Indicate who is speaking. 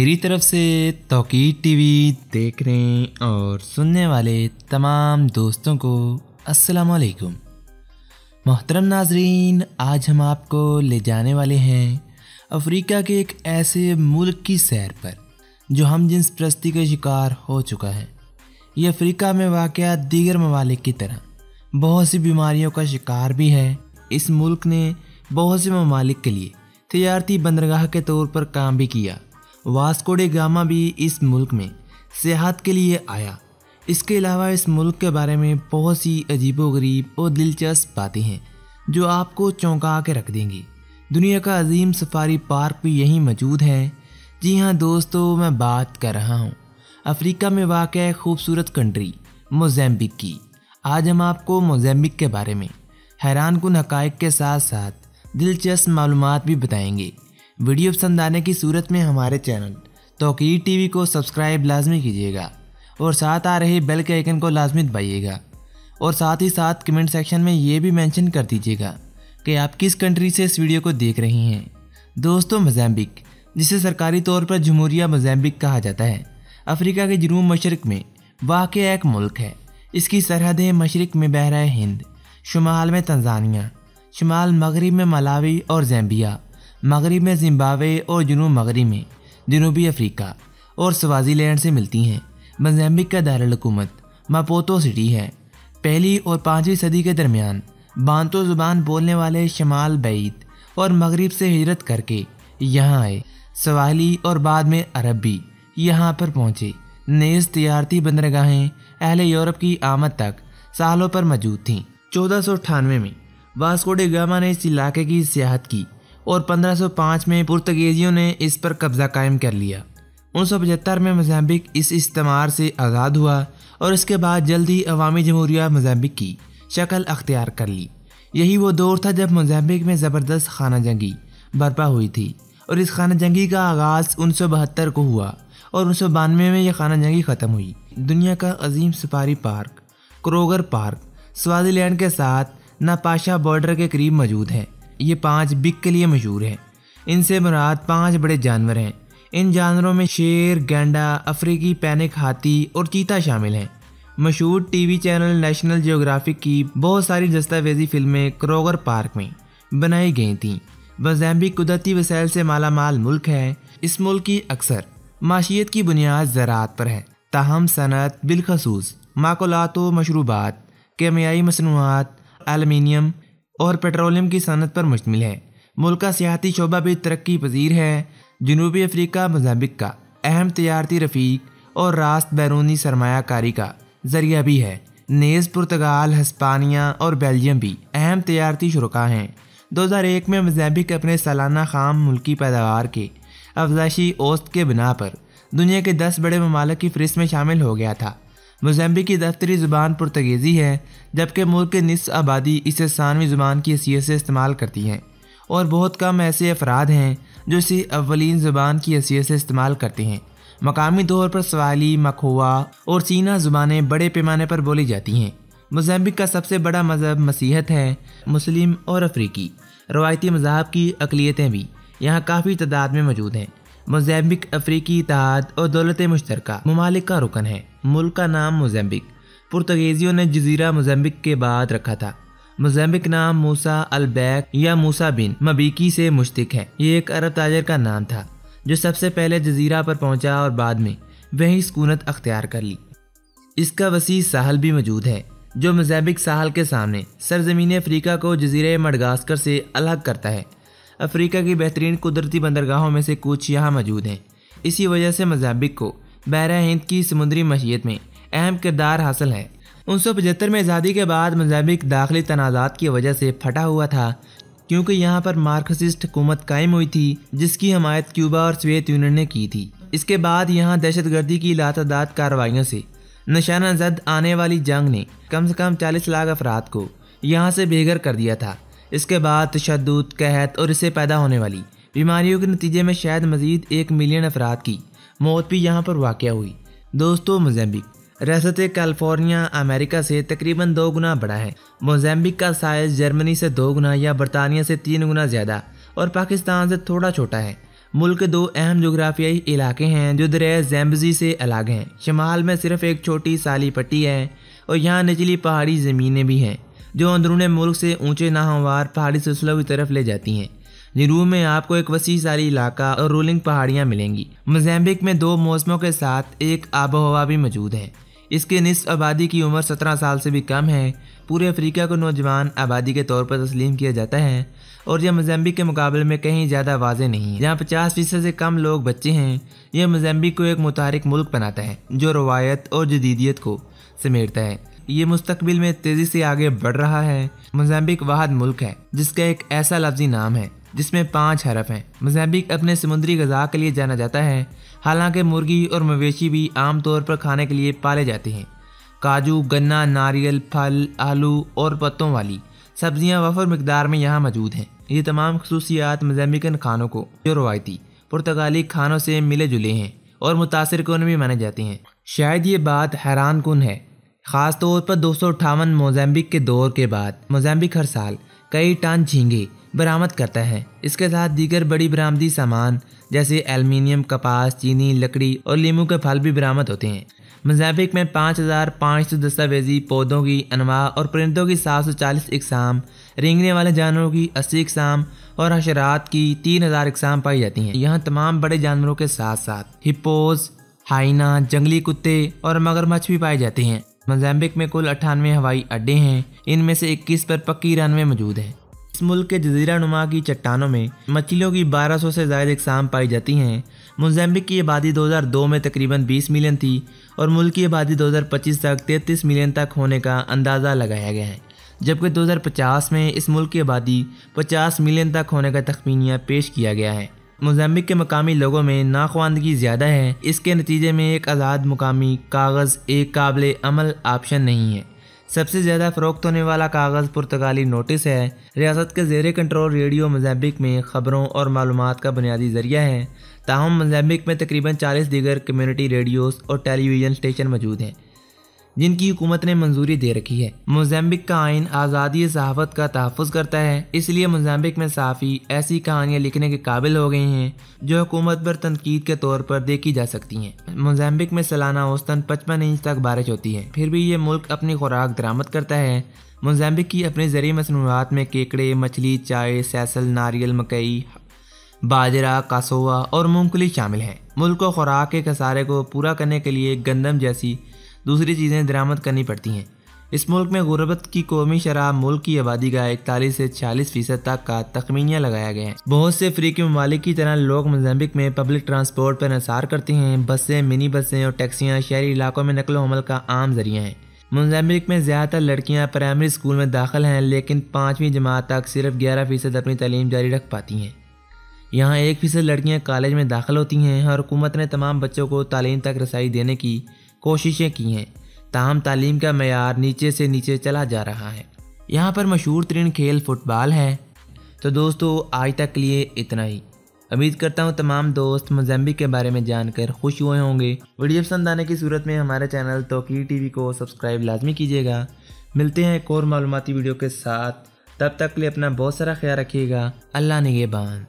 Speaker 1: मेरी तरफ से तौकीर टीवी देखने और सुनने वाले तमाम दोस्तों को अस्सलाम वालेकुम। मोहतरम नाजरीन, आज हम आपको ले जाने वाले हैं अफ्रीका के एक ऐसे मुल्क की सैर पर जो हम जिन्स परस्ती के शिकार हो चुका है। ये अफ्रीका में वाक़या दीगर ममालिक की तरह बहुत सी बीमारियों का शिकार भी है। इस मुल्क ने बहुत से ममालिक के लिए तिजारती बंदरगाह के तौर पर काम भी किया। वास्को डी गामा भी इस मुल्क में सियाहत के लिए आया। इसके अलावा इस मुल्क के बारे में बहुत सी अजीबोगरीब और दिलचस्प बातें हैं जो आपको चौंका के रख देंगी। दुनिया का अजीम सफारी पार्क भी यहीं मौजूद है। जी हाँ दोस्तों, मैं बात कर रहा हूँ अफ्रीका में वाक़या खूबसूरत कंट्री मोज़ाम्बिक की। आज हम आपको मोज़ाम्बिक के बारे में हैरानकुन हक़ाइक़ के साथ साथ दिलचस्प मालूमात भी बताएंगे। वीडियो पसंद आने की सूरत में हमारे चैनल तौकीर टीवी को सब्सक्राइब लाजमी कीजिएगा और साथ आ रहे बेल के आइकन को लाजमी दबाइएगा और साथ ही साथ कमेंट सेक्शन में ये भी मेंशन कर दीजिएगा कि आप किस कंट्री से इस वीडियो को देख रही हैं। दोस्तों, मोज़ाम्बिक, जिसे सरकारी तौर पर जमहूरिया मोज़ाम्बिक कहा जाता है, अफ्रीका के जनूब मशरक़ में वाक़या एक मुल्क है। इसकी सरहदें मशरक़ में बहरा हिंद, शुमाल में तंजानिया, शुमाल मगरिब में मलावी और ज़ैम्बिया, मगरिब में जिम्बाब्वे और जनूब मगरिब में जनूबी अफ्रीका और स्वाज़ीलैंड से मिलती हैं। मोज़ाम्बिक का दारुल-हुकूमत मापुतो सिटी है। 1वीं और 5वीं सदी के दरमियान बांतो ज़ुबान बोलने वाले शमाल बैत और मगरिब से हिजरत करके यहाँ आए। सवाहिली और बाद में अरब भी यहाँ पर पहुँचे। नेज़ तिजारती बंदरगाहें अहले यूरोप की आमद तक सालों पर मौजूद थीं। 1498 में वास्को डी गामा ने इस इलाके की सियाहत की और 1505 में पुर्तगीजियों ने इस पर कब्जा कायम कर लिया। 1975 में मोज़ाम्बिक इस इस्तेमार से आज़ाद हुआ और इसके बाद जल्द ही अवामी जमहूरिया मोज़ाम्बिक की शक्ल अख्तियार कर ली। यही वो दौर था जब मोज़ाम्बिक में ज़बरदस्त खाना जंगी बर्पा हुई थी और इस खाना जंगी का आगाज़ 1972 को हुआ और 1992 में यह खाना जंगी ख़त्म हुई। दुनिया का अजीम safari park Kruger park Swaziland के साथ नापाशा बॉर्डर के करीब मौजूद है। ये 5 बिग के लिए मशहूर है। इनसे मुराद 5 बड़े जानवर हैं। इन जानवरों में शेर, गैंडा, अफ्रीकी पैनिक हाथी और चीता शामिल हैं। मशहूर टीवी चैनल नेशनल जियोग्राफिक की बहुत सारी दस्तावेजी फिल्में क्रोगर पार्क में बनाई गई थीं। मोज़ाम्बिक कुदरती वसाइल से मालामाल मुल्क है। इस मुल्क की अक्सर माशियत की बुनियाद ज़राअत पर है, ताहम सनत बिलखसूस माकुलातो मशरूबात, केमियाई मसनूआत, एल्युमिनियम और पेट्रोलियम की सनत पर मुश्तमिल है। मुल्क का सियाहती शोबा भी तरक्की पजीर है। जनूबी अफ्रीका मोज़ाम्बिक का अहम तिजारती रफ़ीक और रास्त बैरूनी सरमायाकारी का जरिया भी है। नेज़ पुर्तगाल, हिस्पानिया और बेल्जियम भी अहम तिजारती शुरका हैं। 2001 में मोज़ाम्बिक अपने सालाना खाम मुल्की पैदावार के अफजाइशी औसत के बिना पर दुनिया के 10 बड़े ममालिक की फहरिस्त में शामिल हो गया था। मोज़ाम्बिक की दफ्तरी ज़ुबान पुर्तगीज़ी है, जबकि मुल्क के निस्फ़ आबादी इसे सानवी ज़ुबान की हैसियत से इस्तेमाल करती हैं और बहुत कम ऐसे अफराद हैं जो इसे अव्वलीन ज़ुबान की हैसियत से इस्तेमाल करते हैं। मकामी तौर पर सवाहिली, मखोवा और चीना ज़ुबानें बड़े पैमाने पर बोली जाती हैं। मोज़ाम्बिक का सबसे बड़ा मज़हब मसीहत है। मुस्लिम और अफ्रीकी रवायती मज़ाहब की अक़लियतें भी यहाँ काफ़ी तादाद में मौजूद हैं। मोज़ाम्बिक अफ्रीकी इत्तेहाद और दौलत मुश्तरका ममालिक का रुकन है। मुल्क का नाम मोज़ाम्बिक पुर्तगीजियों ने जज़ीरा मोज़ाम्बिक के बाद रखा था। मोज़ाम्बिक नाम मूसा अल-बैक या मूसा बिन मबीकी से मुश्तिक है। ये एक अरब ताजर का नाम था जो सबसे पहले जज़ीरा पर पहुंचा और बाद में वहीं सुकूनत अख्तियार कर ली। इसका वसी साहल भी मौजूद है जो मोज़ाम्बिक साहल के सामने सरजमीन अफ्रीका को जज़ीरे मडगास्कर से अलग करता है। अफ्रीका की बेहतरीन कुदरती बंदरगाहों में से कुछ यहाँ मौजूद हैं। इसी वजह से मोज़ाम्बिक को बहरा हिंद की समुद्री मशीयत में अहम किरदार हासिल है। 1975 में आज़ादी के बाद मोज़ाम्बिक दाखिली तनाज़ात की वजह से फटा हुआ था, क्योंकि यहाँ पर मार्क्सिस्ट हुकूमत कायम हुई थी जिसकी हमायत क्यूबा और सोवियत यूनियन ने की थी। इसके बाद यहाँ दहशतगर्दी की लातादाद कार्रवाइयों से निशाना जद आने वाली जंग ने कम से कम 40 लाख अफराद को यहाँ से बेघर कर दिया था। इसके बाद तशद्दुद, कहत और इससे पैदा होने वाली बीमारियों के नतीजे में शायद मज़ीद 1 मिलियन अफराद की मौत भी यहाँ पर वाक़या हुई। दोस्तों, मोज़ाम्बिक रियासत कैलिफोर्निया अमेरिका से तकरीबन 2 गुना बड़ा है। मोज़ाम्बिक का साइज़ जर्मनी से 2 गुना या बरतानिया से 3 गुना ज़्यादा और पाकिस्तान से थोड़ा छोटा है। मुल्क दो अहम जोग्राफियाई इलाके हैं जो दरिया ज़ैम्बज़ी से अलग हैं। शमाल में सिर्फ एक छोटी साली पट्टी है और यहाँ निचली पहाड़ी ज़मीनें भी हैं जो अंदरूने मुल्क से ऊंचे नाहमवार पहाड़ी सिलसिलों की तरफ ले जाती हैं। जनूब में आपको एक वसी सारी इलाका और रोलिंग पहाड़ियाँ मिलेंगी। मोज़ाम्बिक में 2 मौसमों के साथ एक आबो हवा भी मौजूद है। इसके निस्फ आबादी की उम्र 17 साल से भी कम है। पूरे अफ्रीका को नौजवान आबादी के तौर पर तस्लीम किया जाता है और यह मोज़ाम्बिक के मुकाबले में कहीं ज़्यादा वाज़ेह नहीं है। जहाँ 50% से कम लोग बच्चे हैं। यह मोज़ाम्बिक को एक मुतारिक मुल्क बनाता है जो रवायत और जदीदियत को समेटता है। ये मुस्तकबिल में तेज़ी से आगे बढ़ रहा है। मोज़ाम्बिक वाहिद मुल्क है जिसका एक ऐसा लफ्ज़ी नाम है जिसमें 5 हरफ हैं। मोज़ाम्बिक अपने समुद्री ग़िज़ा के लिए जाना जाता है। हालांकि मुर्गी और मवेशी भी आम तौर पर खाने के लिए पाले जाते हैं। काजू, गन्ना, नारियल, फल, आलू और पत्तों वाली सब्जियां वफर मिकदार में यहाँ मौजूद हैं। ये तमाम खसूसियात मोज़ाम्बिकन खानों को जो रवायती पुर्तगाली खानों से मिले जुले हैं और मुतासिर कौन भी माने जाते हैं। शायद ये बात हैरान कुन है। ख़ास तौर पर 258 मोज़ाम्बिक के दौर के बाद मोज़ाम्बिक हर साल कई टन झींगे बरामद करता है। इसके साथ दीगर बड़ी बरामदी सामान जैसे एल्युमिनियम, कपास, चीनी, लकड़ी और लीमू के फल भी बरामद होते हैं। मोज़ाम्बिक में 5500 दस्तावेजी पौधों की अनवा और परिंदों की 740 इकसाम, रेंगने वाले जानवरों की 80 इकसाम और हशरात की 3000 इकसाम पाई जाती हैं। यहाँ तमाम बड़े जानवरों के साथ साथ हिप्पोज, हाइना, जंगली कुत्ते और मगरमच्छ भी पाए जाते हैं। मोज़ाम्बिक में कुल 98 हवाई अड्डे हैं। इनमें से 21 पर पक्की रनवे मौजूद हैं। इस मुल्क के जजीरा नुमा की चट्टानों में मछलियों की 1200 से ज़्यादा इकसाम पाई जाती हैं। मोज़ाम्बिक की आबादी 2002 में तकरीबन 20 मिलियन थी और मुल्क की आबादी 2025 तक 33 मिलियन तक होने का अंदाज़ा लगाया गया है, जबकि 2050 में इस मुल्क की आबादी 50 मिलियन तक होने का तखमीनिया पेश किया गया है। मोज़ाम्बिक के मकामी लोगों में नाख्वानदगी ज़्यादा है। इसके नतीजे में एक आज़ाद मुकामी कागज़ एक काबिल अमल ऑप्शन नहीं है। सबसे ज़्यादा फ़रोख्त होने वाला कागज़ पुर्तगाली नोटिस है। रियासत के ज़ेरे कंट्रोल रेडियो मोज़ाम्बिक में ख़बरों और मालूमात का बुनियादी ज़रिया है। ताहम मोज़ाम्बिक में तकरीबन 40 दीगर कम्युनिटी रेडियोस और टेलीविज़न स्टेशन मौजूद हैं जिनकी हुकूमत ने मंजूरी दे रखी है। मोज़ाम्बिक का आइन आज़ादी सहाफ़त का तहफ़्फ़ुज़ करता है, इसलिए मोज़ाम्बिक में साफ़ी ऐसी कहानियाँ लिखने के काबिल हो गई हैं जो हुकूमत पर तनकीद के तौर पर देखी जा सकती हैं। मोज़ाम्बिक में सालाना औसतन 55 इंच तक बारिश होती है, फिर भी ये मुल्क अपनी खुराक दरामद करता है। मोज़ाम्बिक की अपनी ज़रूरी मसनूआत में केकड़े, मछली, चाय, सैसल, नारियल, मकई, बाजरा, कासोवा और मूंगफली शामिल हैं। मुल्क को खुराक के खसारे को पूरा करने के लिए गंदम जैसी दूसरी चीज़ें दरामद करनी पड़ती हैं। इस मुल्क में गुर्बत की कौमी शरह मुल्क की आबादी का 41 से 46% तक का तखमीनिया लगाया गया है। बहुत से अफ्रीकी ममालिक की तरह लोग मोज़ाम्बिक में पब्लिक ट्रांसपोर्ट पर इंहसार करते हैं। बसें, मिनी बसें और टैक्सियाँ शहरी इलाकों में नकलो हमल का आम जरिया हैं। मोज़ाम्बिक में ज़्यादातर लड़कियाँ प्राइमरी स्कूल में दाखिल हैं, लेकिन 5वीं जमात तक सिर्फ 11% अपनी तालीम जारी रख पाती हैं। यहाँ 1% लड़कियाँ कॉलेज में दाखिल होती हैं और हुकूमत ने तमाम बच्चों को तालीम तक रसाई देने की कोशिशें की हैं, ताहम तालीम का मयार नीचे से नीचे चला जा रहा है। यहाँ पर मशहूर तरीन खेल फुटबॉल है। तो दोस्तों आज तक के लिए इतना ही। उम्मीद करता हूँ तमाम दोस्त मोज़ाम्बिक के बारे में जानकर खुश हुए होंगे। वीडियो पसंद आने की सूरत में हमारे चैनल तौकीर टीवी को सब्सक्राइब लाजमी कीजिएगा। मिलते हैं एक और मालूमाती वीडियो के साथ, तब तक के लिए अपना बहुत सारा ख्याल रखिएगा। अल्लाह निगहबान।